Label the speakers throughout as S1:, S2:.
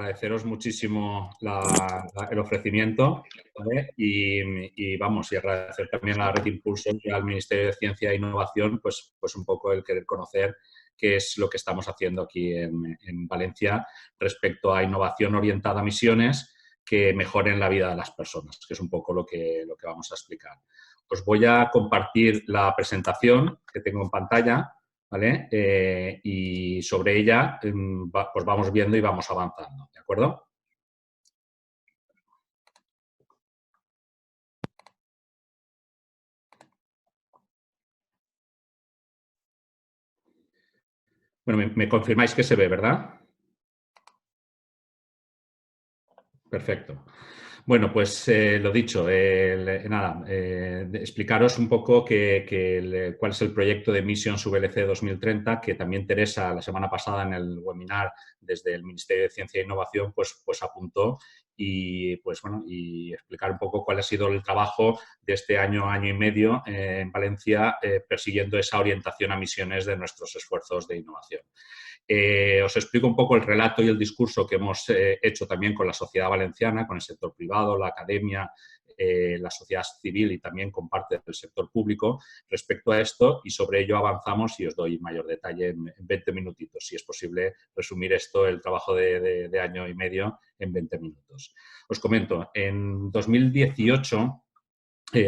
S1: agradeceros muchísimo el ofrecimiento, ¿vale? Y vamos, y agradecer también a la Red Impulso y al Ministerio de Ciencia e Innovación, pues un poco el querer conocer qué es lo que estamos haciendo aquí en Valencia respecto a innovación orientada a misiones que mejoren la vida de las personas, que es un poco lo que vamos a explicar. Os voy a compartir la presentación que tengo en pantalla, ¿vale? Y sobre ella pues vamos viendo y vamos avanzando, ¿de acuerdo? Bueno, me confirmáis que se ve, ¿verdad? Perfecto. Bueno, pues lo dicho, nada, explicaros un poco cuál es el proyecto de Missions VLC 2030, que también Teresa la semana pasada en el webinar desde el Ministerio de Ciencia e Innovación pues apuntó y pues bueno, y explicar un poco cuál ha sido el trabajo de este año y medio en Valencia persiguiendo esa orientación a misiones de nuestros esfuerzos de innovación. Os explico un poco el relato y el discurso que hemos hecho también con la sociedad valenciana, con el sector privado, la academia, la sociedad civil y también con parte del sector público respecto a esto y sobre ello avanzamos y os doy mayor detalle en 20 minutitos. Si es posible resumir esto, el trabajo de año y medio, en 20 minutos. Os comento, en 2018,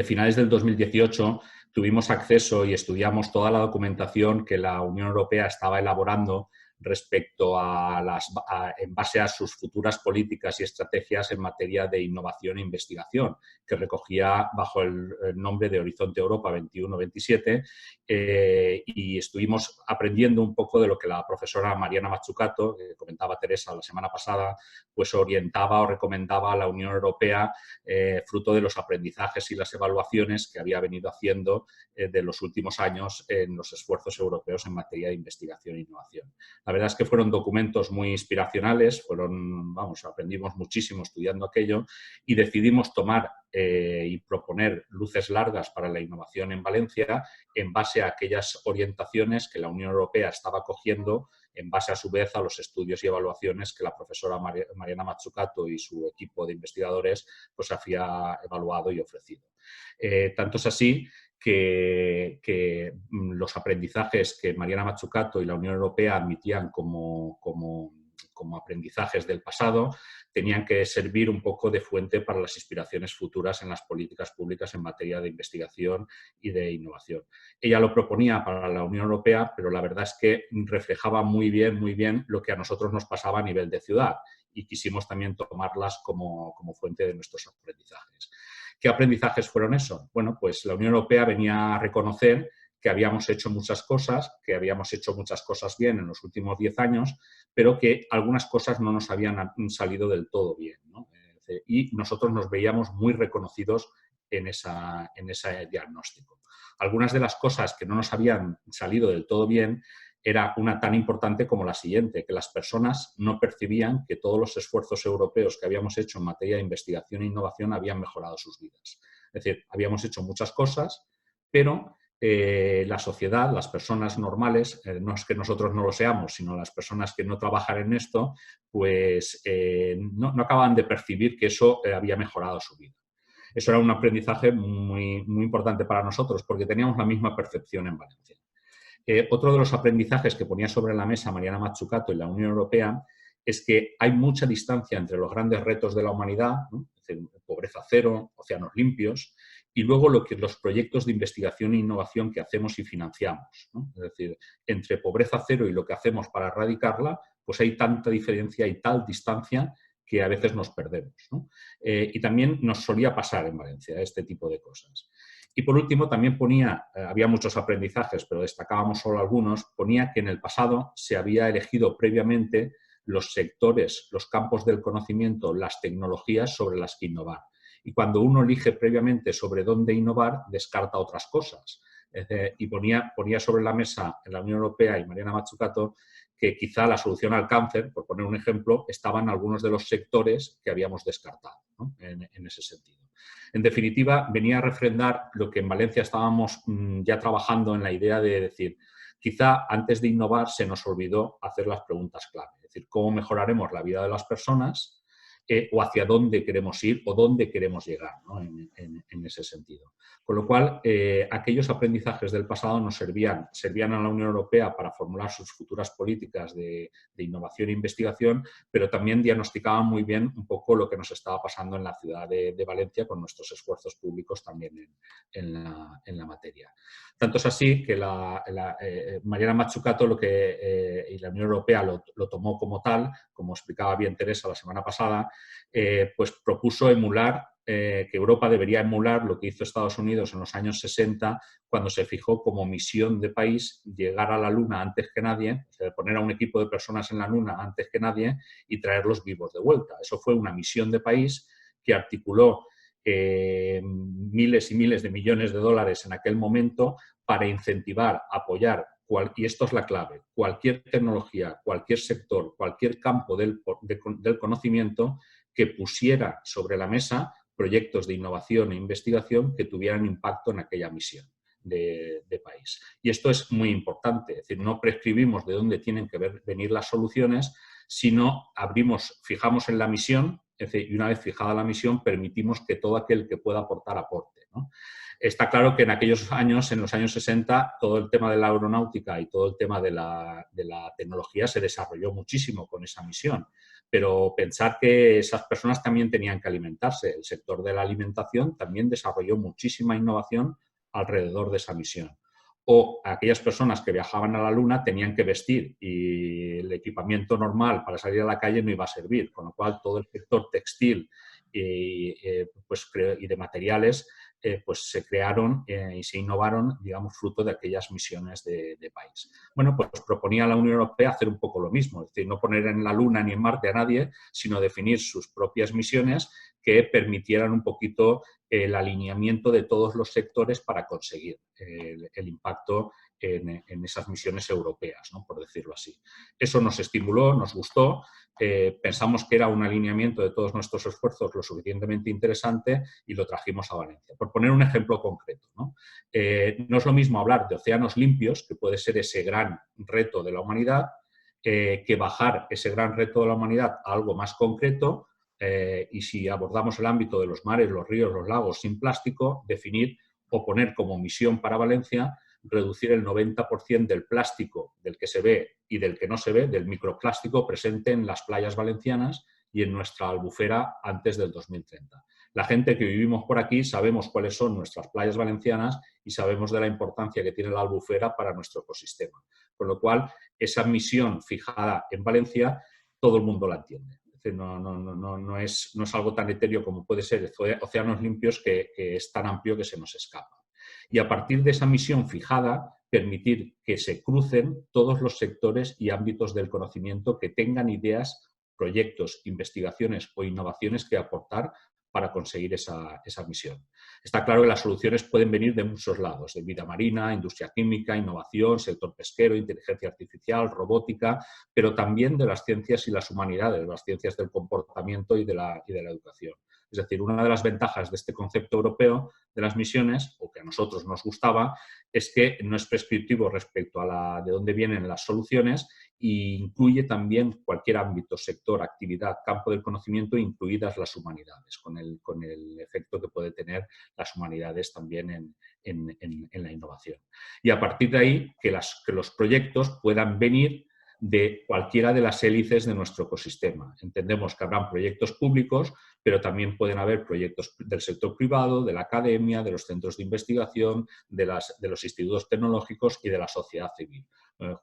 S1: finales del 2018, tuvimos acceso y estudiamos toda la documentación que la Unión Europea estaba elaborando respecto en base a sus futuras políticas y estrategias en materia de innovación e investigación, que recogía bajo el nombre de Horizonte Europa 21-27, y estuvimos aprendiendo un poco de lo que la profesora Mariana Mazzucato, que comentaba Teresa la semana pasada, pues orientaba o recomendaba a la Unión Europea fruto de los aprendizajes y las evaluaciones que había venido haciendo de los últimos años en los esfuerzos europeos en materia de investigación e innovación. La verdad es que fueron documentos muy inspiracionales, aprendimos muchísimo estudiando aquello y decidimos tomar y proponer luces largas para la innovación en Valencia en base a aquellas orientaciones que la Unión Europea estaba cogiendo en base a su vez a los estudios y evaluaciones que la profesora Mariana Mazzucato y su equipo de investigadores pues había evaluado y ofrecido. Tanto es así que los aprendizajes que Mariana Mazzucato y la Unión Europea admitían como aprendizajes del pasado tenían que servir un poco de fuente para las inspiraciones futuras en las políticas públicas en materia de investigación y de innovación. Ella lo proponía para la Unión Europea, pero la verdad es que reflejaba muy bien lo que a nosotros nos pasaba a nivel de ciudad y quisimos también tomarlas como fuente de nuestros aprendizajes. ¿Qué aprendizajes fueron eso? Bueno, pues la Unión Europea venía a reconocer que habíamos hecho muchas cosas bien en los últimos 10 años, pero que algunas cosas no nos habían salido del todo bien, ¿no? Y nosotros nos veíamos muy reconocidos en ese diagnóstico. Algunas de las cosas que no nos habían salido del todo bien era una tan importante como la siguiente, que las personas no percibían que todos los esfuerzos europeos que habíamos hecho en materia de investigación e innovación habían mejorado sus vidas. Es decir, habíamos hecho muchas cosas, pero la sociedad, las personas normales, no es que nosotros no lo seamos, sino las personas que no trabajan en esto, pues no acaban de percibir que eso había mejorado su vida. Eso era un aprendizaje muy importante para nosotros porque teníamos la misma percepción en Valencia. Otro de los aprendizajes que ponía sobre la mesa Mariana Mazzucato y la Unión Europea es que hay mucha distancia entre los grandes retos de la humanidad, ¿no? Es decir, pobreza cero, océanos limpios, y luego los proyectos de investigación e innovación que hacemos y financiamos, ¿no? Es decir, entre pobreza cero y lo que hacemos para erradicarla, pues hay tanta diferencia y tal distancia que a veces nos perdemos, ¿no? Y también nos solía pasar en Valencia este tipo de cosas. Y por último, también ponía, había muchos aprendizajes, pero destacábamos solo algunos, ponía que en el pasado se había elegido previamente los sectores, los campos del conocimiento, las tecnologías sobre las que innovar. Y cuando uno elige previamente sobre dónde innovar, descarta otras cosas. Y ponía sobre la mesa en la Unión Europea y Mariana Mazzucato que quizá la solución al cáncer, por poner un ejemplo, estaban algunos de los sectores que habíamos descartado, ¿no? en ese sentido. En definitiva, venía a refrendar lo que en Valencia estábamos ya trabajando en la idea de decir, quizá antes de innovar se nos olvidó hacer las preguntas clave. Es decir, cómo mejoraremos la vida de las personas o hacia dónde queremos ir o dónde queremos llegar, ¿no? En ese sentido. Con lo cual, aquellos aprendizajes del pasado nos servían a la Unión Europea para formular sus futuras políticas de innovación e investigación, pero también diagnosticaban muy bien un poco lo que nos estaba pasando en la ciudad de Valencia con nuestros esfuerzos públicos también en la materia. Tanto es así que Mariana Mazzucato y la Unión Europea lo tomó como tal, como explicaba bien Teresa la semana pasada, pues propuso emular, que Europa debería emular lo que hizo Estados Unidos en los años 60, cuando se fijó como misión de país llegar a la Luna antes que nadie, o sea, poner a un equipo de personas en la Luna antes que nadie y traerlos vivos de vuelta. Eso fue una misión de país que articuló miles y miles de millones de dólares en aquel momento para incentivar, apoyar, y esto es la clave, cualquier tecnología, cualquier sector, cualquier campo del conocimiento que pusiera sobre la mesa proyectos de innovación e investigación que tuvieran impacto en aquella misión de país. Y esto es muy importante, es decir, no prescribimos de dónde tienen que venir las soluciones, sino fijamos en la misión, es decir, y una vez fijada la misión, permitimos que todo aquel que pueda aportar, aporte, ¿no? Está claro que en aquellos años, en los años 60, todo el tema de la aeronáutica y todo el tema de la tecnología se desarrolló muchísimo con esa misión. Pero pensar que esas personas también tenían que alimentarse. El sector de la alimentación también desarrolló muchísima innovación alrededor de esa misión. O aquellas personas que viajaban a la Luna tenían que vestir y el equipamiento normal para salir a la calle no iba a servir, con lo cual todo el sector textil y de materiales pues se crearon y se innovaron, digamos, fruto de aquellas misiones de país. Bueno, pues proponía a la Unión Europea hacer un poco lo mismo, es decir, no poner en la Luna ni en Marte a nadie, sino definir sus propias misiones que permitieran un poquito el alineamiento de todos los sectores para conseguir el impacto en esas misiones europeas, ¿no? Por decirlo así. Eso nos estimuló, nos gustó, pensamos que era un alineamiento de todos nuestros esfuerzos lo suficientemente interesante y lo trajimos a Valencia. Por poner un ejemplo concreto, ¿no? No es lo mismo hablar de océanos limpios, que puede ser ese gran reto de la humanidad, que bajar ese gran reto de la humanidad a algo más concreto, y si abordamos el ámbito de los mares, los ríos, los lagos sin plástico, definir o poner como misión para Valencia reducir el 90% del plástico del que se ve y del que no se ve, del microplástico presente en las playas valencianas y en nuestra albufera antes del 2030. La gente que vivimos por aquí sabemos cuáles son nuestras playas valencianas y sabemos de la importancia que tiene la albufera para nuestro ecosistema. Con lo cual, esa misión fijada en Valencia, todo el mundo la entiende. No es algo tan etéreo como puede ser océanos limpios, que es tan amplio que se nos escapa. Y a partir de esa misión fijada, permitir que se crucen todos los sectores y ámbitos del conocimiento que tengan ideas, proyectos, investigaciones o innovaciones que aportar para conseguir esa misión. Está claro que las soluciones pueden venir de muchos lados, de vida marina, industria química, innovación, sector pesquero, inteligencia artificial, robótica, pero también de las ciencias y las humanidades, las ciencias del comportamiento y de la educación. Es decir, una de las ventajas de este concepto europeo de las misiones, o que a nosotros nos gustaba, es que no es prescriptivo respecto a de dónde vienen las soluciones e incluye también cualquier ámbito, sector, actividad, campo del conocimiento, incluidas las humanidades, con el efecto que puede tener las humanidades también en la innovación. Y a partir de ahí, que los proyectos puedan venir de cualquiera de las hélices de nuestro ecosistema. Entendemos que habrán proyectos públicos, pero también pueden haber proyectos del sector privado, de la academia, de los centros de investigación, de los institutos tecnológicos y de la sociedad civil.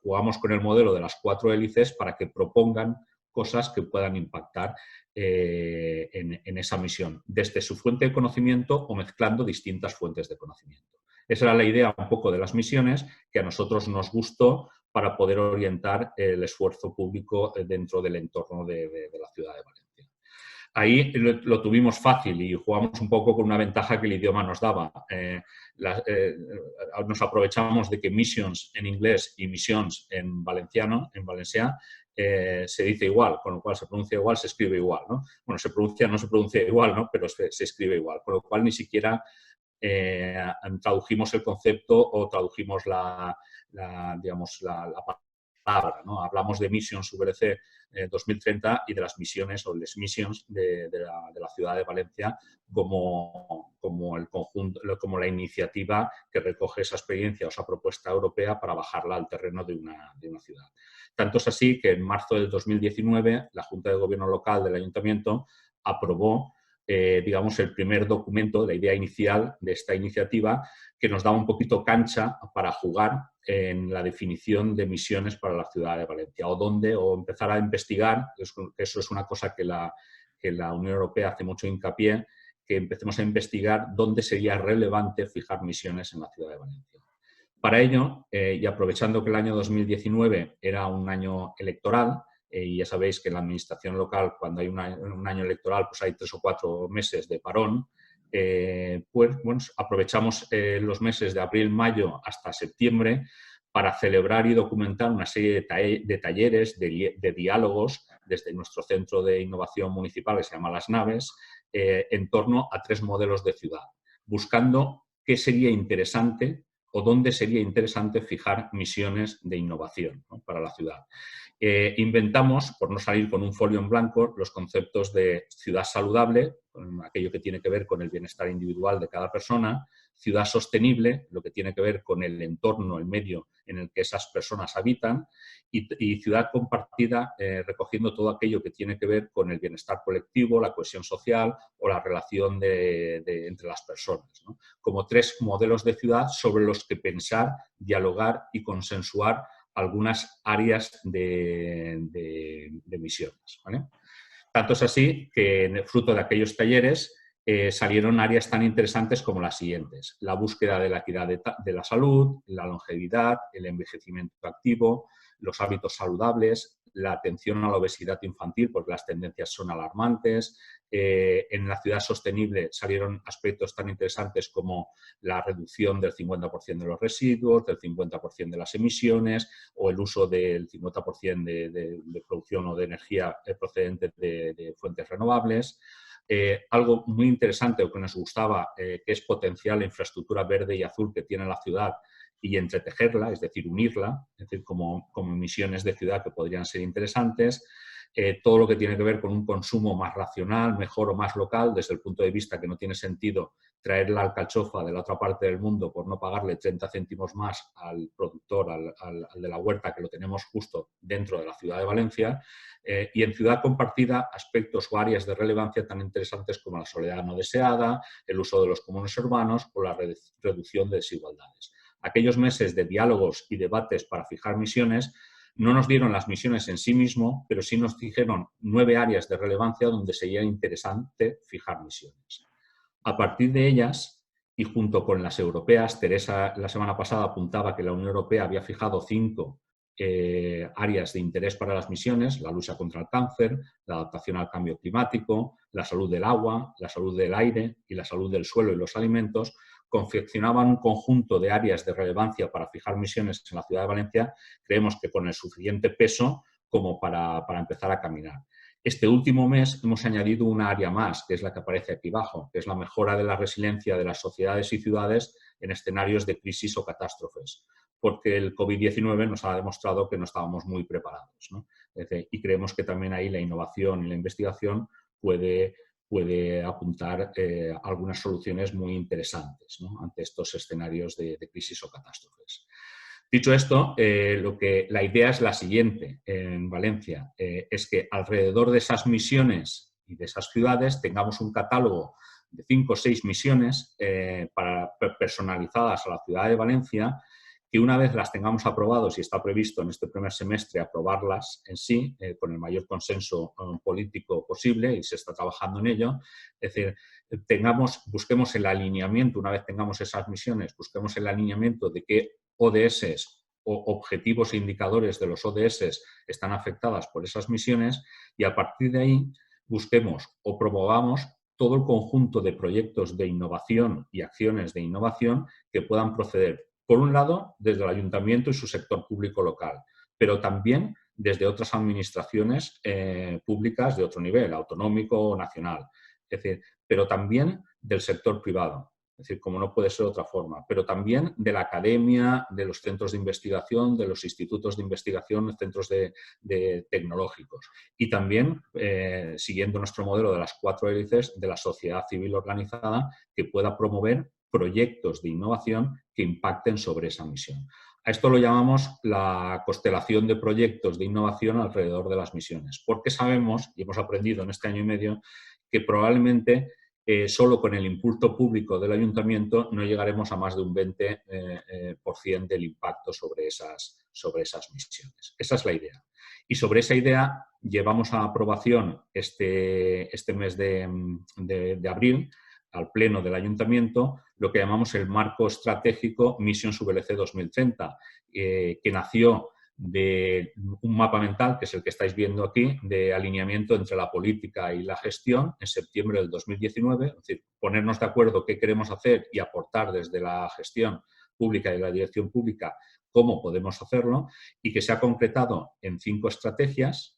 S1: Jugamos con el modelo de las 4 hélices para que propongan cosas que puedan impactar en esa misión, desde su fuente de conocimiento o mezclando distintas fuentes de conocimiento. Esa era la idea un poco de las misiones, que a nosotros nos gustó para poder orientar el esfuerzo público dentro del entorno de la ciudad de Valencia. Ahí lo tuvimos fácil y jugamos un poco con una ventaja que el idioma nos daba. Nos aprovechamos de que missions en inglés y missions en valenciano, en valencià, se dice igual, con lo cual se pronuncia igual, se escribe igual, ¿no? Bueno, no se pronuncia igual, ¿no? Pero se escribe igual, con lo cual ni siquiera tradujimos el concepto o tradujimos la palabra, ¿no? Hablamos de Missions VLC 2030 y de las misiones o les missions de la ciudad de Valencia como el conjunto, como la iniciativa que recoge esa experiencia o esa propuesta europea para bajarla al terreno de una ciudad. Tanto es así que en marzo del 2019 la Junta de Gobierno Local del Ayuntamiento aprobó digamos, el primer documento, la idea inicial de esta iniciativa, que nos da un poquito cancha para jugar en la definición de misiones para la ciudad de Valencia, o empezar a investigar, eso es una cosa que la Unión Europea hace mucho hincapié, que empecemos a investigar dónde sería relevante fijar misiones en la ciudad de Valencia. Para ello, y aprovechando que el año 2019 era un año electoral, y ya sabéis que en la administración local, cuando hay un año electoral, pues hay 3 o 4 meses de parón, pues bueno, aprovechamos los meses de abril, mayo hasta septiembre para celebrar y documentar una serie de talleres, de diálogos desde nuestro centro de innovación municipal que se llama Las Naves, en torno a 3 modelos de ciudad, buscando qué sería interesante o dónde sería interesante fijar misiones de innovación, ¿no?, para la ciudad. Inventamos, por no salir con un folio en blanco, los conceptos de ciudad saludable, aquello que tiene que ver con el bienestar individual de cada persona, ciudad sostenible, lo que tiene que ver con el entorno, el medio en el que esas personas habitan, y ciudad compartida, recogiendo todo aquello que tiene que ver con el bienestar colectivo, la cohesión social o la relación entre las personas, ¿no? Como 3 modelos de ciudad sobre los que pensar, dialogar y consensuar algunas áreas de misiones, ¿vale? Tanto es así que, fruto de aquellos talleres, salieron áreas tan interesantes como las siguientes: la búsqueda de la equidad de la salud, la longevidad, el envejecimiento activo, los hábitos saludables, la atención a la obesidad infantil, porque las tendencias son alarmantes. En la ciudad sostenible salieron aspectos tan interesantes como la reducción del 50% de los residuos, del 50% de las emisiones o el uso del 50% de producción o de energía procedente de fuentes renovables. Algo muy interesante o que nos gustaba, que es potenciar la infraestructura verde y azul que tiene la ciudad y entretejerla, es decir, unirla, es decir, como misiones de ciudad que podrían ser interesantes. Todo lo que tiene que ver con un consumo más racional, mejor o más local, desde el punto de vista que no tiene sentido traer la alcachofa de la otra parte del mundo por no pagarle 30 céntimos más al productor, al de la huerta, que lo tenemos justo dentro de la ciudad de Valencia. Y en ciudad compartida, aspectos o áreas de relevancia tan interesantes como la soledad no deseada, el uso de los comunes urbanos o la reducción de desigualdades. Aquellos meses de diálogos y debates para fijar misiones no nos dieron las misiones en sí mismo, pero sí nos dijeron 9 áreas de relevancia donde sería interesante fijar misiones. A partir de ellas, y junto con las europeas, Teresa la semana pasada apuntaba que la Unión Europea había fijado 5 áreas de interés para las misiones: la lucha contra el cáncer, la adaptación al cambio climático, la salud del agua, la salud del aire y la salud del suelo y los alimentos. Confeccionaban un conjunto de áreas de relevancia para fijar misiones en la ciudad de Valencia, creemos que con el suficiente peso como para empezar a caminar. Este último mes hemos añadido una área más, que es la que aparece aquí abajo, que es la mejora de la resiliencia de las sociedades y ciudades en escenarios de crisis o catástrofes, porque el COVID-19 nos ha demostrado que no estábamos muy preparados, ¿no? Y creemos que también ahí la innovación y la investigación puede apuntar algunas soluciones muy interesantes, ¿no?, ante estos escenarios de crisis o catástrofes. Dicho esto, la idea es la siguiente en Valencia, es que alrededor de esas misiones y de esas ciudades tengamos un catálogo de 5 o 6 misiones personalizadas a la ciudad de Valencia, que una vez las tengamos aprobados, y está previsto en este primer semestre aprobarlas en sí, con el mayor consenso político posible, y se está trabajando en ello, es decir, busquemos el alineamiento, una vez tengamos esas misiones, busquemos el alineamiento de qué ODS o objetivos e indicadores de los ODS están afectadas por esas misiones, y a partir de ahí busquemos o promovamos todo el conjunto de proyectos de innovación y acciones de innovación que puedan proceder, por un lado, desde el ayuntamiento y su sector público local, pero también desde otras administraciones públicas de otro nivel, autonómico o nacional. Es decir, pero también del sector privado. Es decir, como no puede ser de otra forma, pero también de la academia, de los centros de investigación, de los institutos de investigación, centros de tecnológicos. Y también, siguiendo nuestro modelo de las 4 hélices, de la sociedad civil organizada que pueda promover proyectos de innovación que impacten sobre esa misión. A esto lo llamamos la constelación de proyectos de innovación alrededor de las misiones, porque sabemos, y hemos aprendido en este año y medio, que probablemente solo con el impulso público del ayuntamiento no llegaremos a más de un 20% del impacto sobre esas misiones. Esa es la idea. Y sobre esa idea llevamos a aprobación este mes de abril al Pleno del Ayuntamiento lo que llamamos el Marco Estratégico Mission VLC 2030, que nació de un mapa mental, que es el que estáis viendo aquí, de alineamiento entre la política y la gestión en septiembre del 2019, es decir, ponernos de acuerdo qué queremos hacer y aportar desde la gestión pública y la dirección pública cómo podemos hacerlo, y que se ha concretado en 5 estrategias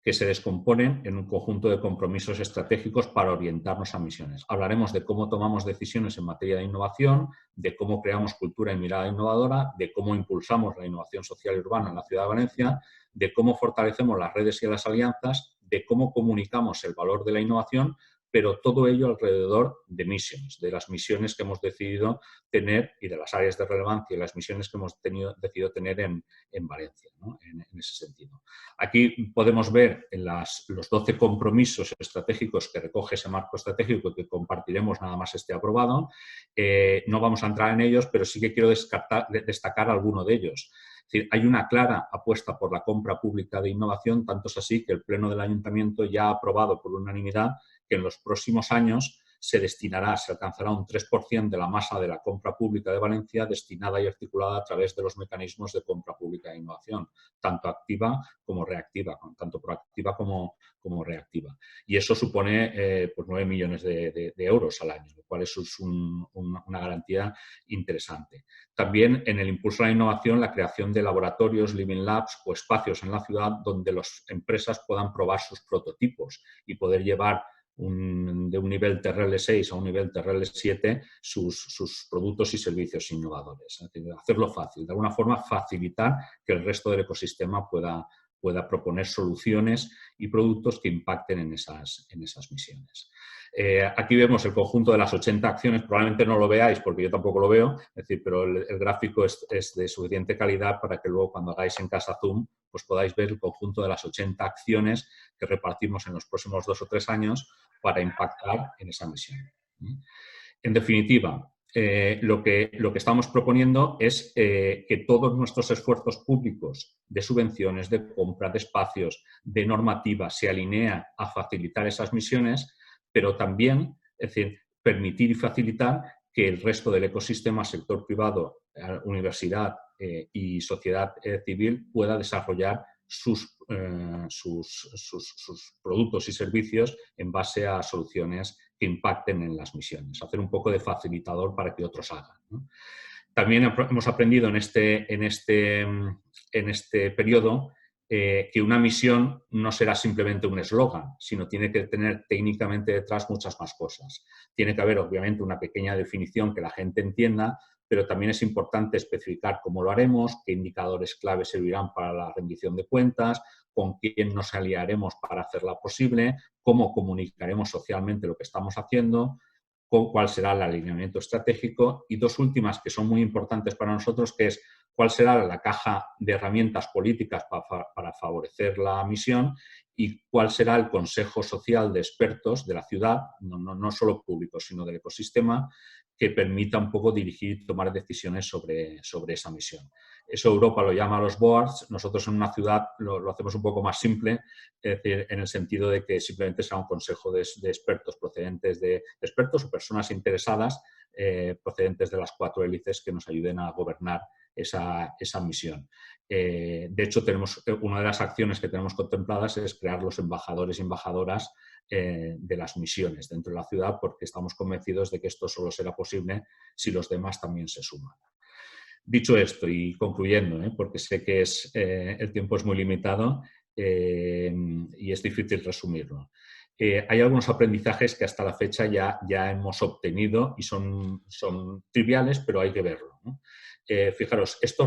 S1: que se descomponen en un conjunto de compromisos estratégicos para orientarnos a misiones. Hablaremos de cómo tomamos decisiones en materia de innovación, de cómo creamos cultura y mirada innovadora, de cómo impulsamos la innovación social y urbana en la Ciudad de Valencia, de cómo fortalecemos las redes y las alianzas, de cómo comunicamos el valor de la innovación, pero todo ello alrededor de misiones, de las misiones que hemos decidido tener y de las áreas de relevancia y las misiones que hemos decidido tener en Valencia, ¿no? En ese sentido. Aquí podemos ver en los 12 compromisos estratégicos que recoge ese marco estratégico que compartiremos nada más esté aprobado. No vamos a entrar en ellos, pero sí que quiero destacar alguno de ellos. Es decir, hay una clara apuesta por la compra pública de innovación, tanto es así que el Pleno del Ayuntamiento ya ha aprobado por unanimidad que en los próximos años se alcanzará un 3% de la masa de la compra pública de Valencia destinada y articulada a través de los mecanismos de compra pública de innovación, tanto activa como reactiva, tanto proactiva como reactiva. Y eso supone pues 9 millones de euros al año, lo cual es una garantía interesante. También en el impulso a la innovación, la creación de laboratorios, living labs o espacios en la ciudad donde las empresas puedan probar sus prototipos y poder llevar de un nivel TRL 6 a un nivel TRL 7 sus productos y servicios innovadores. Es decir, hacerlo fácil, de alguna forma facilitar que el resto del ecosistema pueda proponer soluciones y productos que impacten en esas misiones. Aquí vemos el conjunto de las 80 acciones, probablemente no lo veáis porque yo tampoco lo veo, es decir, pero el gráfico es de suficiente calidad para que luego cuando hagáis en casa zoom pues podáis ver el conjunto de las 80 acciones que repartimos en los próximos 2 o 3 años para impactar en esa misión. En definitiva, lo que estamos proponiendo es que todos nuestros esfuerzos públicos de subvenciones, de compra, de espacios, de normativa, se alineen a facilitar esas misiones, pero también, es decir, permitir y facilitar que el resto del ecosistema, sector privado, universidad y sociedad civil pueda desarrollar sus productos y servicios en base a soluciones que impacten en las misiones, hacer un poco de facilitador para que otros hagan, ¿no? También hemos aprendido en este periodo que una misión no será simplemente un eslogan, sino tiene que tener técnicamente detrás muchas más cosas. Tiene que haber, obviamente, una pequeña definición que la gente entienda, pero también es importante especificar cómo lo haremos, qué indicadores clave servirán para la rendición de cuentas, con quién nos aliaremos para hacerla posible, cómo comunicaremos socialmente lo que estamos haciendo, cuál será el alineamiento estratégico y 2 últimas que son muy importantes para nosotros, que es cuál será la caja de herramientas políticas para favorecer la misión y cuál será el consejo social de expertos de la ciudad, no solo público, sino del ecosistema, que permita un poco dirigir y tomar decisiones sobre esa misión. Eso Europa lo llama los boards, nosotros en una ciudad lo hacemos un poco más simple, es decir, en el sentido de que simplemente sea un consejo de expertos procedentes de expertos o personas interesadas procedentes de las 4 hélices que nos ayuden a gobernar esa misión. De hecho, una de las acciones que tenemos contempladas es crear los embajadores y embajadoras de las misiones dentro de la ciudad, porque estamos convencidos de que esto solo será posible si los demás también se suman. Dicho esto y concluyendo, porque sé que el tiempo es muy limitado y es difícil resumirlo. hay algunos aprendizajes que hasta la fecha ya hemos obtenido y son triviales, pero hay que verlo, ¿no? Fijaros, esto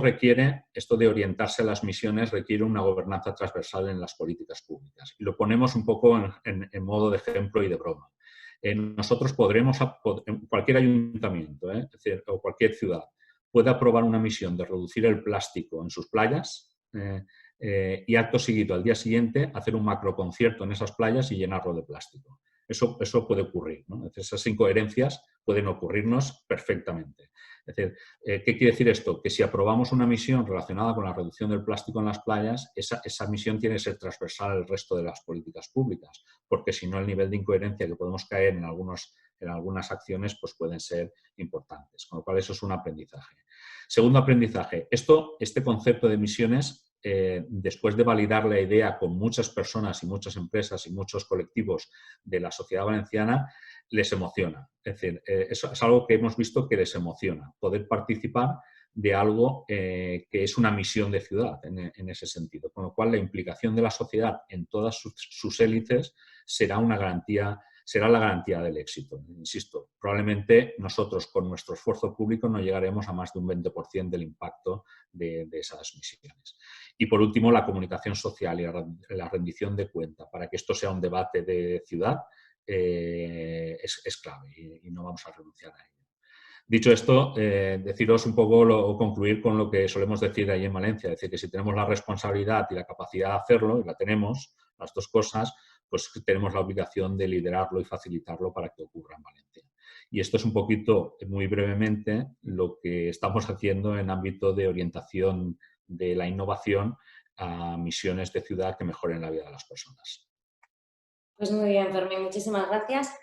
S1: de orientarse a las misiones requiere una gobernanza transversal en las políticas públicas. Y lo ponemos un poco en modo de ejemplo y de broma. Nosotros cualquier ayuntamiento, es decir, o cualquier ciudad, puede aprobar una misión de reducir el plástico en sus playas y acto seguido, al día siguiente, hacer un macroconcierto en esas playas y llenarlo de plástico. Eso puede ocurrir, ¿no? Esas incoherencias pueden ocurrirnos perfectamente. Es decir, ¿qué quiere decir esto? Que si aprobamos una misión relacionada con la reducción del plástico en las playas, esa misión tiene que ser transversal al resto de las políticas públicas, porque si no el nivel de incoherencia que podemos caer en algunas acciones pues pueden ser importantes. Con lo cual eso es un aprendizaje. Segundo aprendizaje, este concepto de misiones, después de validar la idea con muchas personas y muchas empresas y muchos colectivos de la sociedad valenciana, les emociona. Es decir, eso es algo que hemos visto que les emociona, poder participar de algo que es una misión de ciudad en ese sentido. Con lo cual, la implicación de la sociedad en todas sus élites será la garantía del éxito. Insisto, probablemente nosotros con nuestro esfuerzo público no llegaremos a más de un 20% del impacto de esas misiones. Y por último, la comunicación social y la rendición de cuenta para que esto sea un debate de ciudad es clave y no vamos a renunciar a ello. Dicho esto, deciros un poco o concluir con lo que solemos decir ahí en Valencia, es decir, que si tenemos la responsabilidad y la capacidad de hacerlo, y la tenemos, las dos cosas, pues tenemos la obligación de liderarlo y facilitarlo para que ocurra en Valencia. Y esto es un poquito, muy brevemente, lo que estamos haciendo en ámbito de orientación de la innovación a misiones de ciudad que mejoren la vida de las personas.
S2: Pues muy bien, Fermín, muchísimas gracias.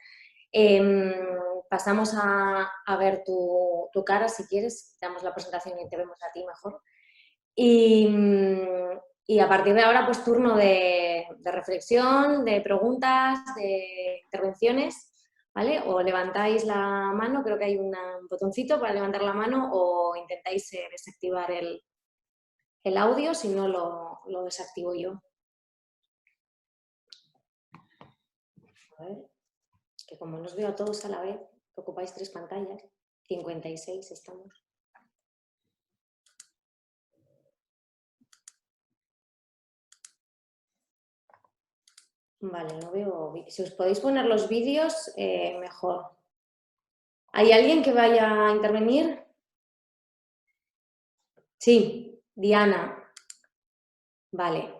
S2: Pasamos a ver tu cara, si quieres. Te damos la presentación y te vemos a ti mejor. Y a partir de ahora, pues turno de reflexión, de preguntas, de intervenciones, ¿vale? O levantáis la mano, creo que hay un botoncito para levantar la mano, o intentáis desactivar el audio, si no lo desactivo yo. A ver, que como no os veo a todos a la vez, que ocupáis 3 pantallas, 56 estamos. Vale, no veo. Si os podéis poner los vídeos, mejor. ¿Hay alguien que vaya a intervenir? Sí, Diana. Vale.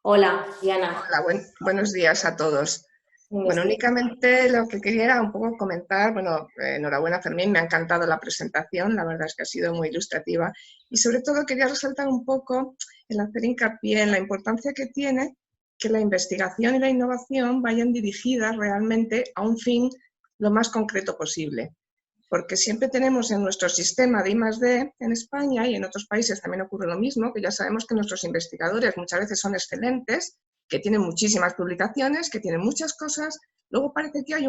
S2: Hola, Diana.
S3: Hola, buenos días a todos. Bueno, únicamente lo que quería era un poco comentar, bueno, enhorabuena Fermín, me ha encantado la presentación, la verdad es que ha sido muy ilustrativa y sobre todo quería resaltar un poco el hacer hincapié en la importancia que tiene que la investigación y la innovación vayan dirigidas realmente a un fin lo más concreto posible. Porque siempre tenemos en nuestro sistema de I+D en España y en otros países también ocurre lo mismo, que ya sabemos que nuestros investigadores muchas veces son excelentes, que tienen muchísimas publicaciones, que tienen muchas cosas, luego parece que hay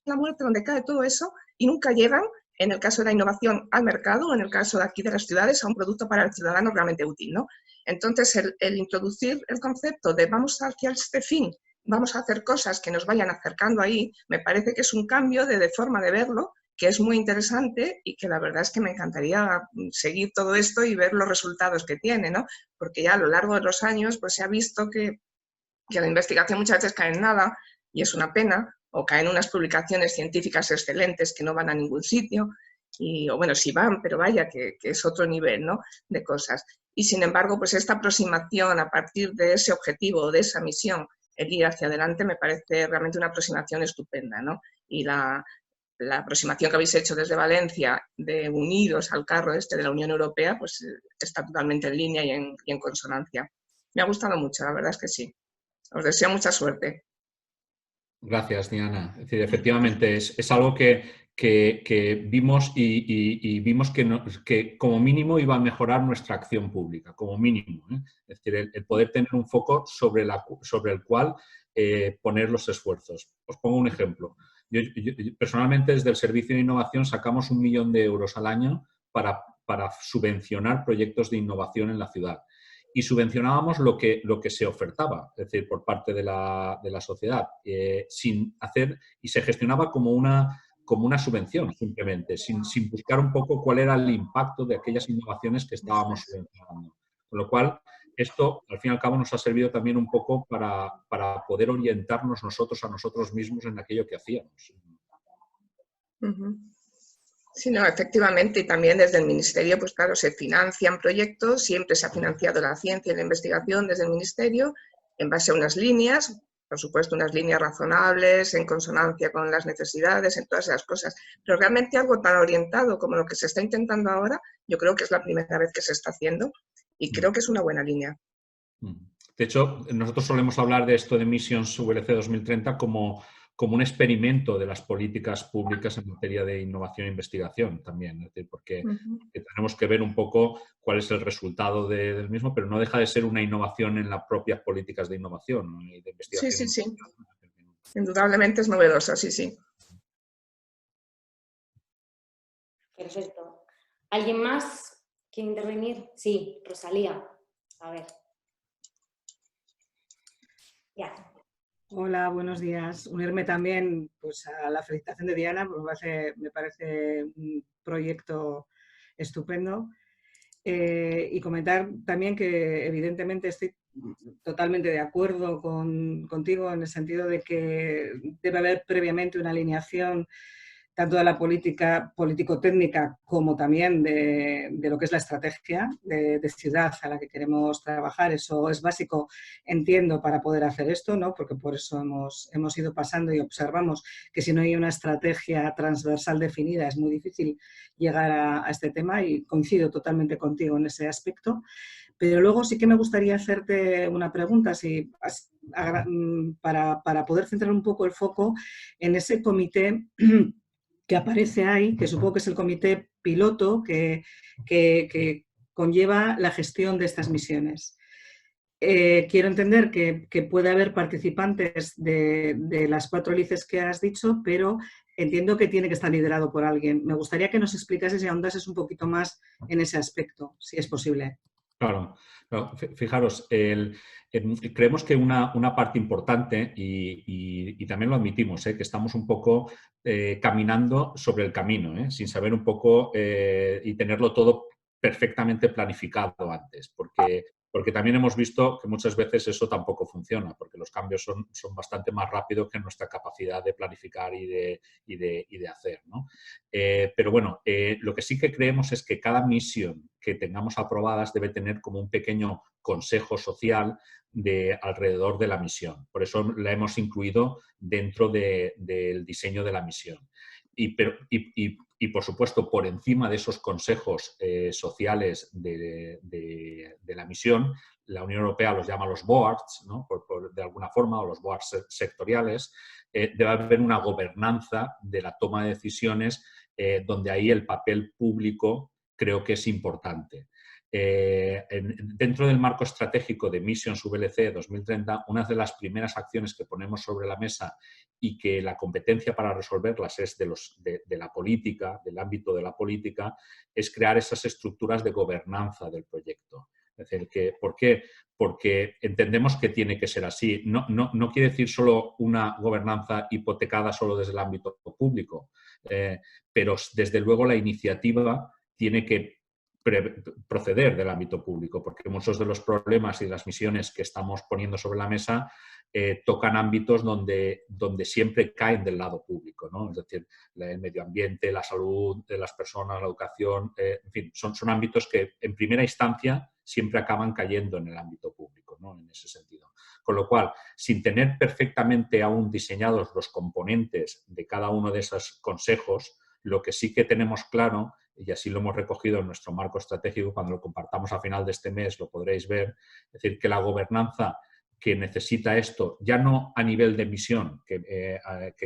S3: la muerte donde cae todo eso y nunca llegan, en el caso de la innovación, al mercado, o en el caso de aquí de las ciudades, a un producto para el ciudadano realmente útil, ¿no? Entonces, el introducir el concepto de vamos hacia este fin, vamos a hacer cosas que nos vayan acercando ahí, me parece que es un cambio de forma de verlo, que es muy interesante y que la verdad es que me encantaría seguir todo esto y ver los resultados que tiene, ¿no? Porque ya a lo largo de los años pues se ha visto que la investigación muchas veces cae en nada y es una pena, o caen unas publicaciones científicas excelentes que no van a ningún sitio, o bueno, sí van, pero vaya, que es otro nivel, ¿no?, de cosas. Y sin embargo, pues esta aproximación a partir de ese objetivo, de esa misión, el ir hacia adelante, me parece realmente una aproximación estupenda, ¿no? Y la aproximación que habéis hecho desde Valencia de uniros al carro este de la Unión Europea, pues está totalmente en línea y en consonancia. Me ha gustado mucho, la verdad es que sí. Os deseo mucha suerte.
S1: Gracias, Diana. Es decir, efectivamente, es algo que vimos y vimos que como mínimo iba a mejorar nuestra acción pública, como mínimo, ¿eh? Es decir, el poder tener un foco sobre el cual poner los esfuerzos. Os pongo un ejemplo. Yo, personalmente, desde el Servicio de Innovación sacamos 1 millón de euros al año para subvencionar proyectos de innovación en la ciudad. y subvencionábamos lo que se ofertaba, es decir, por parte de la sociedad, sin hacer, y se gestionaba como una subvención, simplemente, sin buscar un poco cuál era el impacto de aquellas innovaciones que estábamos subvencionando. Con lo cual, esto, al fin y al cabo, nos ha servido también un poco para poder orientarnos nosotros a nosotros mismos en aquello que hacíamos.
S3: Sí, no, efectivamente, y también desde el Ministerio, pues claro, se financian proyectos, siempre se ha financiado la ciencia y la investigación desde el Ministerio en base a unas líneas, por supuesto, unas líneas razonables, en consonancia con las necesidades, en todas esas cosas. Pero realmente algo tan orientado como lo que se está intentando ahora, yo creo que es la primera vez que se está haciendo y creo que es una buena línea.
S1: De hecho, nosotros solemos hablar de esto de Missions VLC 2030 como un experimento de las políticas públicas en materia de innovación e investigación también, es decir, porque tenemos que ver un poco cuál es el resultado del mismo, pero no deja de ser una innovación en las propias políticas de innovación y de investigación.
S3: Sí. Indudablemente es novedosa, sí.
S2: Perfecto. ¿Alguien más quiere intervenir? Sí, Rosalía. A ver. Ya.
S4: Hola, buenos días. Unirme también pues, a la felicitación de Diana, porque me parece un proyecto estupendo. Y comentar también que evidentemente estoy totalmente de acuerdo contigo en el sentido de que debe haber previamente una alineación tanto de la política político-técnica como también de lo que es la estrategia de ciudad a la que queremos trabajar. Eso es básico, entiendo, para poder hacer esto, ¿no? Porque por eso hemos ido pasando y observamos que si no hay una estrategia transversal definida es muy difícil llegar a este tema y coincido totalmente contigo en ese aspecto. Pero luego sí que me gustaría hacerte una pregunta para poder centrar un poco el foco en ese comité que aparece ahí, que supongo que es el comité piloto que conlleva la gestión de estas misiones. Quiero entender que puede haber participantes de las 4 hélices que has dicho, pero entiendo que tiene que estar liderado por alguien. Me gustaría que nos explicases y ahondases un poquito más en ese aspecto, si es posible.
S1: Claro. Fijaros, creemos que una parte importante, y también lo admitimos, que estamos un poco caminando sobre el camino, sin saber un poco y tenerlo todo perfectamente planificado antes, porque también hemos visto que muchas veces eso tampoco funciona, porque los cambios son bastante más rápidos que nuestra capacidad de planificar y de hacer, ¿no? Pero bueno, lo que sí que creemos es que cada misión que tengamos aprobadas debe tener como un pequeño consejo social alrededor de la misión. Por eso la hemos incluido dentro del diseño de la misión. Y por supuesto, por encima de esos consejos sociales de la misión, la Unión Europea los llama los boards, ¿no? De alguna forma, o los boards sectoriales, debe haber una gobernanza de la toma de decisiones donde ahí el papel público creo que es importante. Dentro del marco estratégico de Missions VLC 2030, una de las primeras acciones que ponemos sobre la mesa y que la competencia para resolverlas es de la política, del ámbito de la política, es crear esas estructuras de gobernanza del proyecto. Es decir, ¿por qué? Porque entendemos que tiene que ser así. No quiere decir solo una gobernanza hipotecada solo desde el ámbito público, pero desde luego la iniciativa tiene que proceder del ámbito público, porque muchos de los problemas y las misiones que estamos poniendo sobre la mesa tocan ámbitos donde siempre caen del lado público, ¿no? Es decir, el medio ambiente, la salud de las personas, la educación, en fin, son ámbitos que en primera instancia siempre acaban cayendo en el ámbito público, ¿no? En ese sentido. Con lo cual, sin tener perfectamente aún diseñados los componentes de cada uno de esos consejos, lo que sí que tenemos claro, y así lo hemos recogido en nuestro marco estratégico, cuando lo compartamos a final de este mes lo podréis ver, es decir, que la gobernanza que necesita esto, ya no a nivel de misión, que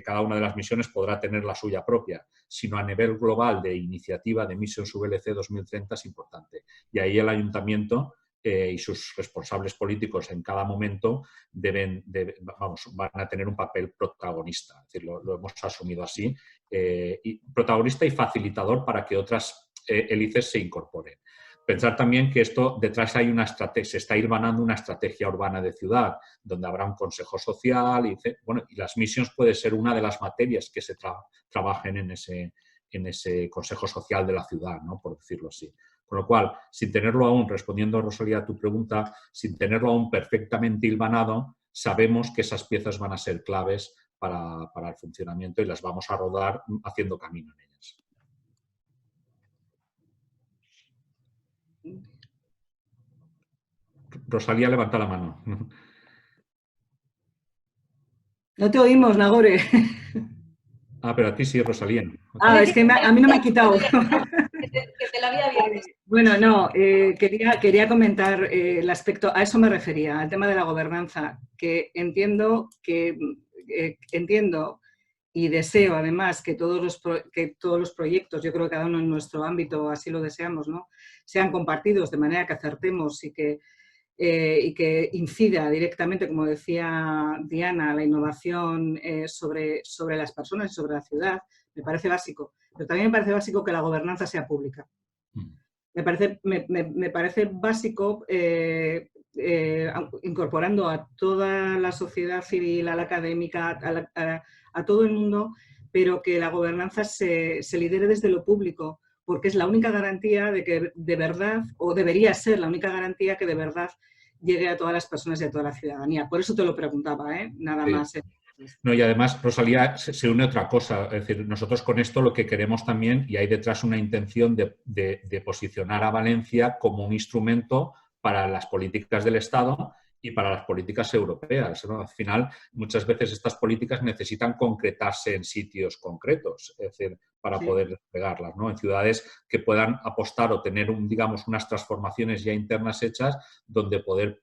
S1: cada una de las misiones podrá tener la suya propia, sino a nivel global de iniciativa de Missions VLC 2030 es importante. Y ahí el ayuntamiento y sus responsables políticos en cada momento van a tener un papel protagonista. Es decir, lo hemos asumido así, protagonista y facilitador para que otras hélices se incorporen. pensar también que esto detrás hay una estrategia, se está hilvanando una estrategia urbana de ciudad, donde habrá un consejo social y las missions puede ser una de las materias que se trabajen en ese consejo social de la ciudad, ¿no? Por decirlo así. Con lo cual, sin tenerlo aún, respondiendo, Rosalía, a tu pregunta, sin tenerlo aún perfectamente hilvanado, sabemos que esas piezas van a ser claves para el funcionamiento y las vamos a rodar haciendo camino en ellas. Rosalía, levanta la mano.
S4: No te oímos, Nagore.
S1: Ah, pero a ti sí, Rosalía.
S4: Ah, es que a mí no me ha quitado.
S2: Que te lo había abierto.
S4: Bueno, no, quería comentar el aspecto, a eso me refería, al tema de la gobernanza, que entiendo y deseo además que todos los proyectos, yo creo que cada uno en nuestro ámbito así lo deseamos, ¿no?, sean compartidos de manera que acertemos y que incida directamente, como decía Diana, la innovación sobre las personas y sobre la ciudad, me parece básico. Pero también me parece básico que la gobernanza sea pública. Me parece básico incorporando a toda la sociedad civil, a la académica, a todo el mundo, pero que la gobernanza se lidere desde lo público, porque es la única garantía de que de verdad, o debería ser la única garantía que de verdad llegue a todas las personas y a toda la ciudadanía. Por eso te lo preguntaba, nada más.
S1: No, y además, Rosalía, se une otra cosa. Es decir, nosotros con esto lo que queremos también, y hay detrás una intención de posicionar a Valencia como un instrumento para las políticas del Estado y para las políticas europeas, ¿no? Al final, muchas veces estas políticas necesitan concretarse en sitios concretos, es decir, para poder desplegarlas, ¿no? En ciudades que puedan apostar o tener, digamos, unas transformaciones ya internas hechas donde poder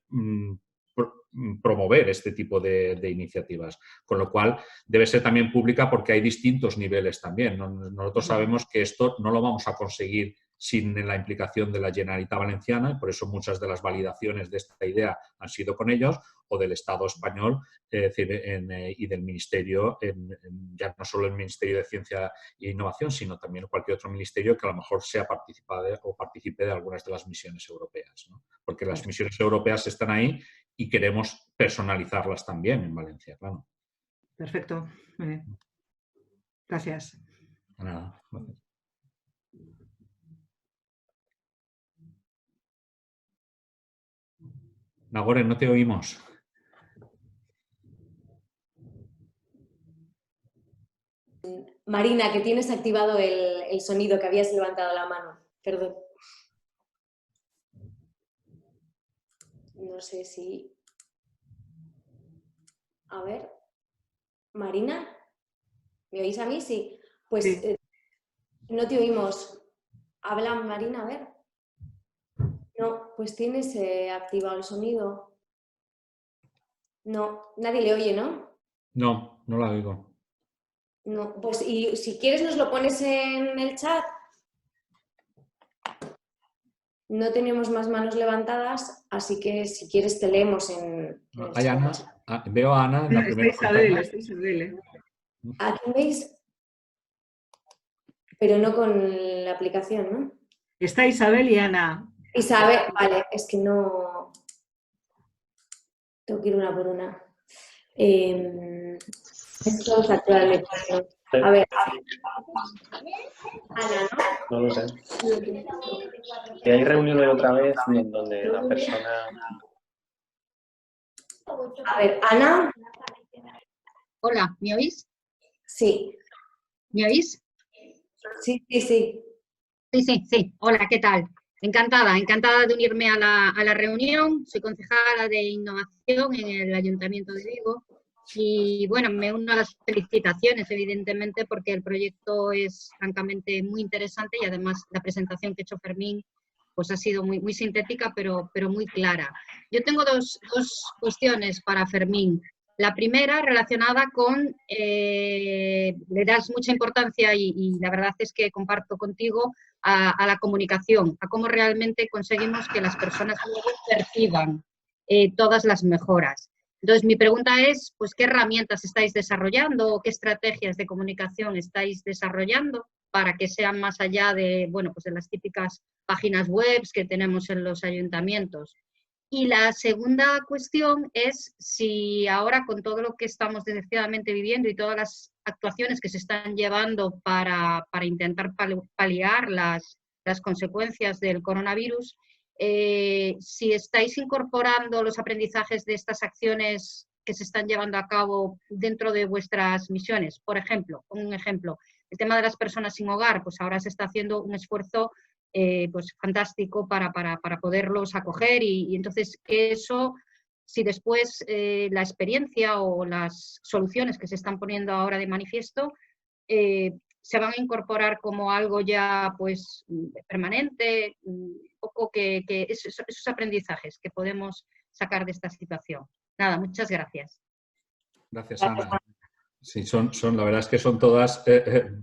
S1: promover este tipo de iniciativas. Con lo cual, debe ser también pública porque hay distintos niveles también. Nosotros sabemos que esto no lo vamos a conseguir sin la implicación de la Generalitat Valenciana, y por eso muchas de las validaciones de esta idea han sido con ellos, o del Estado español y del Ministerio, ya no solo el Ministerio de Ciencia e Innovación, sino también cualquier otro ministerio que a lo mejor sea participe de algunas de las misiones europeas, ¿no? Porque las misiones europeas están ahí y queremos personalizarlas también en Valencia, claro.
S4: Perfecto. Muy bien. Gracias.
S1: Nada, gracias. Nagore, no te oímos.
S2: Marina, que tienes activado el sonido, que habías levantado la mano. Perdón. No sé si... A ver. Marina, ¿me oís a mí? Sí. Pues sí. No te oímos. Habla, Marina, a ver. No, pues tienes activado el sonido. No, nadie le oye, ¿no?
S1: No, no la oigo.
S2: No, pues y si quieres nos lo pones en el chat. No tenemos más manos levantadas, así que si quieres te leemos en el
S1: Hay
S2: chat.
S1: Ana. Veo a Ana en la primera
S4: pantalla. Está Isabel.
S2: Aquí veis, pero no con la aplicación, ¿no?
S4: Está Isabel y Ana.
S2: Isabel, vale, es que no... Tengo que ir una por una. Esto es actualmente. A ver. Ana, ¿no?
S5: No lo sé. Que hay reuniones otra vez donde la persona...
S2: A ver, Ana.
S6: Hola, ¿me oís?
S2: Sí.
S6: ¿Me oís?
S2: Sí, sí, sí.
S6: Sí. Hola, ¿qué tal? Encantada de unirme a la reunión. Soy concejala de innovación en el Ayuntamiento de Vigo. Y bueno, me uno a las felicitaciones, evidentemente, porque el proyecto es francamente muy interesante y además la presentación que ha hecho Fermín pues ha sido muy sintética, pero muy clara. Yo tengo dos cuestiones para Fermín. La primera relacionada con, le das mucha importancia y la verdad es que comparto contigo a la comunicación, a cómo realmente conseguimos que las personas luego perciban todas las mejoras. Entonces, mi pregunta es, pues, ¿qué herramientas estáis desarrollando o qué estrategias de comunicación estáis desarrollando para que sean más allá de, bueno, pues de las típicas páginas web que tenemos en los ayuntamientos. Y la segunda cuestión es si ahora, con todo lo que estamos desgraciadamente viviendo y todas las actuaciones que se están llevando para intentar paliar las consecuencias del coronavirus, si estáis incorporando los aprendizajes de estas acciones que se están llevando a cabo dentro de vuestras misiones. Por ejemplo, un ejemplo, el tema de las personas sin hogar, pues ahora se está haciendo un esfuerzo pues fantástico para poderlos acoger y entonces eso, si después la experiencia o las soluciones que se están poniendo ahora de manifiesto se van a incorporar como algo ya pues permanente, un poco que esos aprendizajes que podemos sacar de esta situación. Nada, muchas gracias.
S1: Gracias, Ana. Sí, la verdad es que son todas,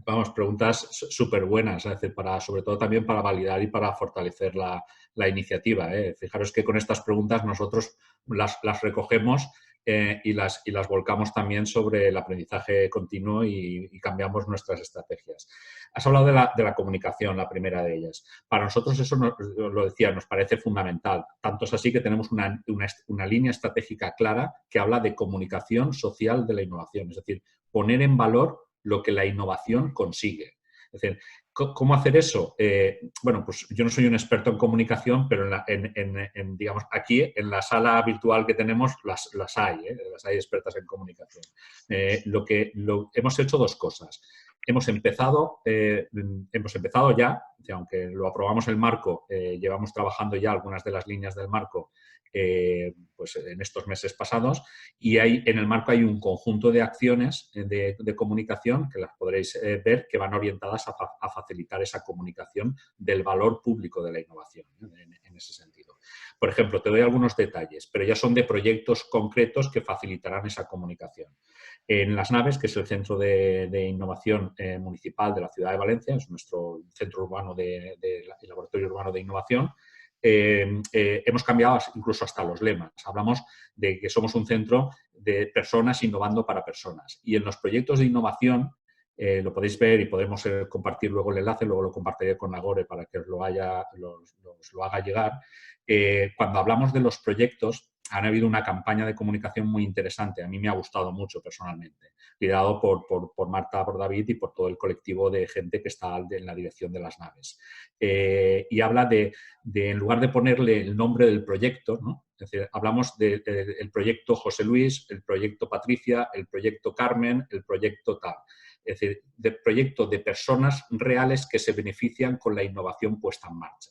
S1: vamos, preguntas súper buenas, es decir, sobre todo también para validar y para fortalecer la iniciativa. Fijaros que con estas preguntas nosotros las recogemos y las volcamos también sobre el aprendizaje continuo y cambiamos nuestras estrategias. Has hablado de la comunicación, la primera de ellas. Para nosotros eso, lo decía, nos parece fundamental. Tanto es así que tenemos una línea estratégica clara que habla de comunicación social de la innovación, es decir, poner en valor lo que la innovación consigue. Es decir, ¿cómo hacer eso? Bueno, pues yo no soy un experto en comunicación, pero digamos, aquí en la sala virtual que tenemos las hay expertas en comunicación. Hemos hecho dos cosas. Hemos empezado ya, aunque lo aprobamos el marco, llevamos trabajando ya algunas de las líneas del marco pues en estos meses pasados, y en el marco hay un conjunto de acciones de comunicación que las podréis ver, que van orientadas a facilitar esa comunicación del valor público de la innovación, en ese sentido. Por ejemplo, te doy algunos detalles, pero ya son de proyectos concretos que facilitarán esa comunicación. En Las Naves, que es el Centro de Innovación Municipal de la Ciudad de Valencia, es nuestro centro urbano el laboratorio urbano de innovación, hemos cambiado incluso hasta los lemas. Hablamos de que somos un centro de personas innovando para personas. Y en los proyectos de innovación, lo podéis ver y podemos compartir luego el enlace, luego lo compartiré con Nagore para que os lo haga llegar. Cuando hablamos de los proyectos, han habido una campaña de comunicación muy interesante. A mí me ha gustado mucho personalmente, liderado por Marta, por David y por todo el colectivo de gente que está en la dirección de Las Naves. Y habla de, en lugar de ponerle el nombre del proyecto, ¿no? Es decir, hablamos del proyecto José Luis, el proyecto Patricia, el proyecto Carmen, el proyecto tal. Es decir, de proyecto de personas reales que se benefician con la innovación puesta en marcha.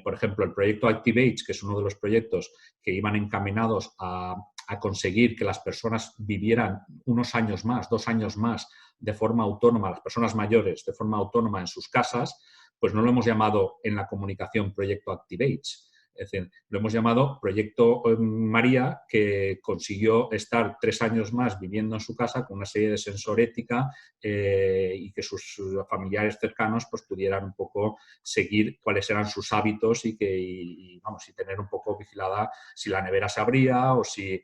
S1: Por ejemplo, el proyecto Activates, que es uno de los proyectos que iban encaminados a conseguir que las personas vivieran unos años más, 2 años más, de forma autónoma, las personas mayores, de forma autónoma en sus casas, pues no lo hemos llamado en la comunicación proyecto Activates. Es decir, lo hemos llamado Proyecto María, que consiguió estar 3 años más viviendo en su casa con una serie de sensorética y que sus familiares cercanos pues, pudieran un poco seguir cuáles eran sus hábitos y tener un poco vigilada si la nevera se abría o si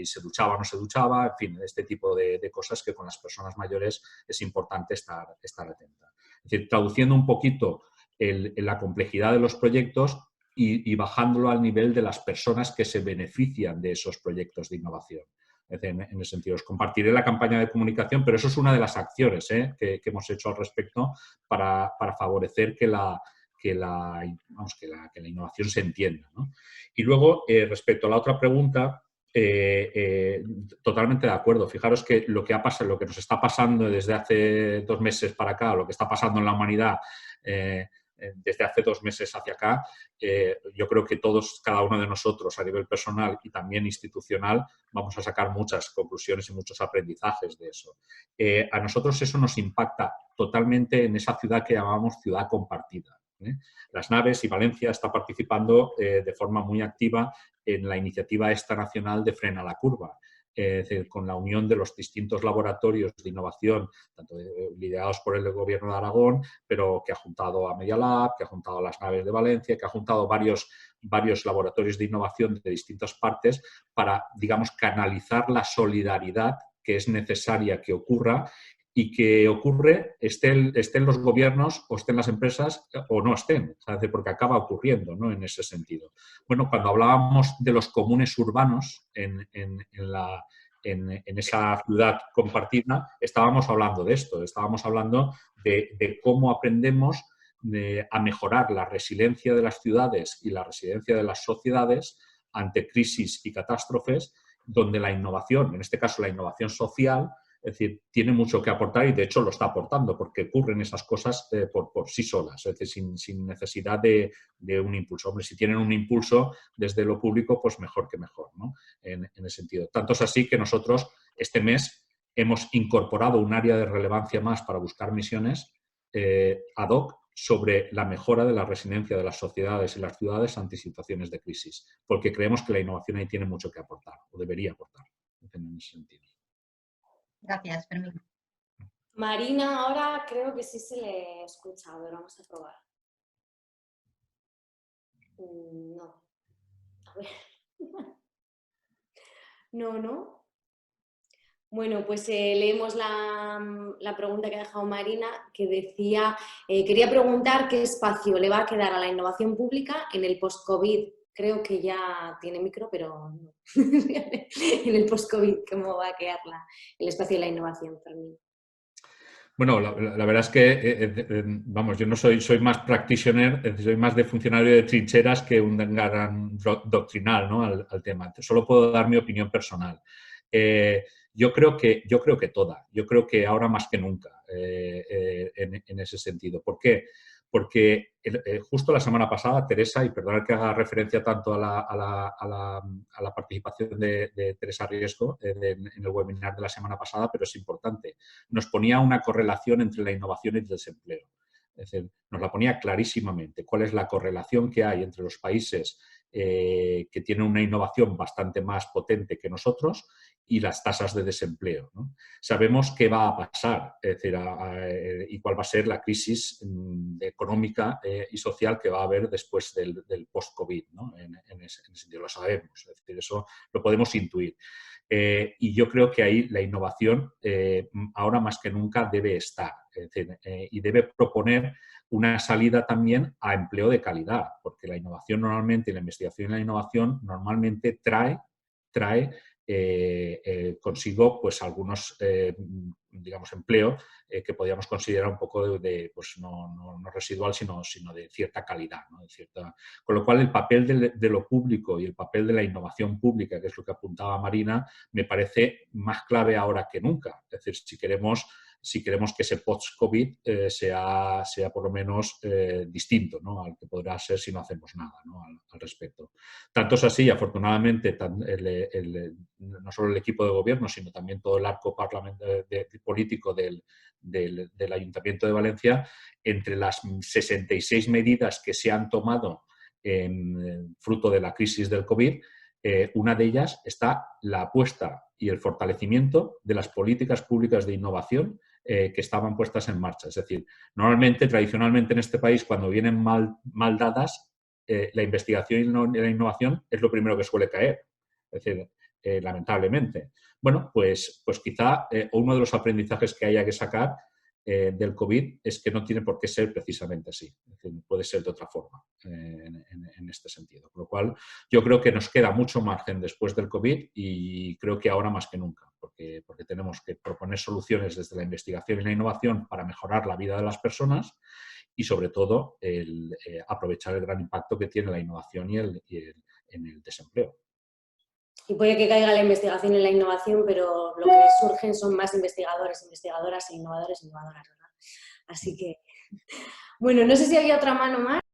S1: se duchaba o no se duchaba, en fin, este tipo de cosas que con las personas mayores es importante estar atenta. Es decir, traduciendo un poquito la complejidad de los proyectos y bajándolo al nivel de las personas que se benefician de esos proyectos de innovación. En ese sentido, os compartiré la campaña de comunicación, pero eso es una de las acciones que hemos hecho al respecto para favorecer que la innovación se entienda, ¿no? Y luego, respecto a la otra pregunta, totalmente de acuerdo. Fijaros que lo que nos está pasando desde hace 2 meses para acá, lo que está pasando en la humanidad desde hace 2 meses hacia acá, yo creo que cada uno de nosotros a nivel personal y también institucional vamos a sacar muchas conclusiones y muchos aprendizajes de eso. A nosotros eso nos impacta totalmente en esa ciudad que llamamos ciudad compartida. Las Naves y Valencia está participando de forma muy activa en la iniciativa esta nacional de Frena la Curva. Es decir, con la unión de los distintos laboratorios de innovación, tanto liderados por el Gobierno de Aragón, pero que ha juntado a Media Lab, que ha juntado a Las Naves de Valencia, que ha juntado varios laboratorios de innovación de distintas partes para, digamos, canalizar la solidaridad que es necesaria que ocurra y que ocurre, estén los gobiernos o estén las empresas o no estén, ¿sabes? Porque acaba ocurriendo, ¿no? En ese sentido. Bueno, cuando hablábamos de los comunes urbanos en esa ciudad compartida, estábamos hablando de esto, estábamos hablando de cómo aprendemos a mejorar la resiliencia de las ciudades y la resiliencia de las sociedades ante crisis y catástrofes, donde la innovación, en este caso la innovación social, es decir, tiene mucho que aportar y de hecho lo está aportando porque ocurren esas cosas por sí solas, es decir, sin necesidad de un impulso. Hombre, si tienen un impulso desde lo público, pues mejor que mejor, ¿no? En ese sentido. Tanto es así que nosotros este mes hemos incorporado un área de relevancia más para buscar misiones ad hoc sobre la mejora de la resiliencia de las sociedades y las ciudades ante situaciones de crisis, porque creemos que la innovación ahí tiene mucho que aportar, o debería aportar, en ese sentido.
S6: Gracias, Fermín.
S2: Marina, ahora creo que sí se le escucha. A ver, vamos a probar. No. A ver. No. Bueno, pues leemos la pregunta que ha dejado Marina, que decía, quería preguntar qué espacio le va a quedar a la innovación pública en el post-COVID. Creo que ya tiene micro, pero no. En el post-COVID, ¿cómo va a quedar el espacio de la innovación, Fermín?
S1: Bueno, la verdad es que, vamos, yo no soy más practitioner, soy más de funcionario de trincheras que un gran doctrinal, ¿no? al tema. Solo puedo dar mi opinión personal. Yo creo que toda. Yo creo que ahora más que nunca en ese sentido. ¿Por qué? Porque justo la semana pasada, Teresa, y perdonad que haga referencia tanto a la participación de Teresa Riesco en el webinar de la semana pasada, pero es importante, nos ponía una correlación entre la innovación y el desempleo. Es decir, nos la ponía clarísimamente. ¿Cuál es la correlación que hay entre los países que tienen una innovación bastante más potente que nosotros y las tasas de desempleo, ¿no? Sabemos qué va a pasar, es decir, y cuál va a ser la crisis económica y social que va a haber después del post-COVID, ¿no? En ese sentido lo sabemos, es decir, eso lo podemos intuir. Y yo creo que ahí la innovación ahora más que nunca debe estar, es decir, y debe proponer una salida también a empleo de calidad, porque la innovación normalmente, la investigación y la innovación normalmente trae consigo pues algunos digamos empleo que podríamos considerar un poco pues no residual sino de cierta calidad, ¿no? Con lo cual el papel de lo público y el papel de la innovación pública, que es lo que apuntaba Marina, me parece más clave ahora que nunca. Es decir, si queremos que ese post-COVID sea por lo menos distinto, ¿no? Al que podrá ser si no hacemos nada, ¿no? al respecto. Tanto es así, afortunadamente, no solo el equipo de gobierno, sino también todo el arco político del Ayuntamiento de Valencia, entre las 66 medidas que se han tomado fruto de la crisis del COVID, una de ellas está la apuesta y el fortalecimiento de las políticas públicas de innovación que estaban puestas en marcha. Es decir, tradicionalmente en este país, cuando vienen mal dadas, la investigación y la innovación es lo primero que suele caer. Es decir, lamentablemente. Bueno, pues quizá uno de los aprendizajes que haya que sacar del COVID es que no tiene por qué ser precisamente así. Es decir, puede ser de otra forma en este sentido. Con lo cual, yo creo que nos queda mucho margen después del COVID y creo que ahora más que nunca, porque tenemos que proponer soluciones desde la investigación y la innovación para mejorar la vida de las personas y, sobre todo, aprovechar el gran impacto que tiene la innovación en el desempleo.
S2: Y puede que caiga la investigación y la innovación, pero lo que surgen son más investigadores, investigadoras e innovadoras, ¿verdad? Así que, bueno, no sé si había otra mano más.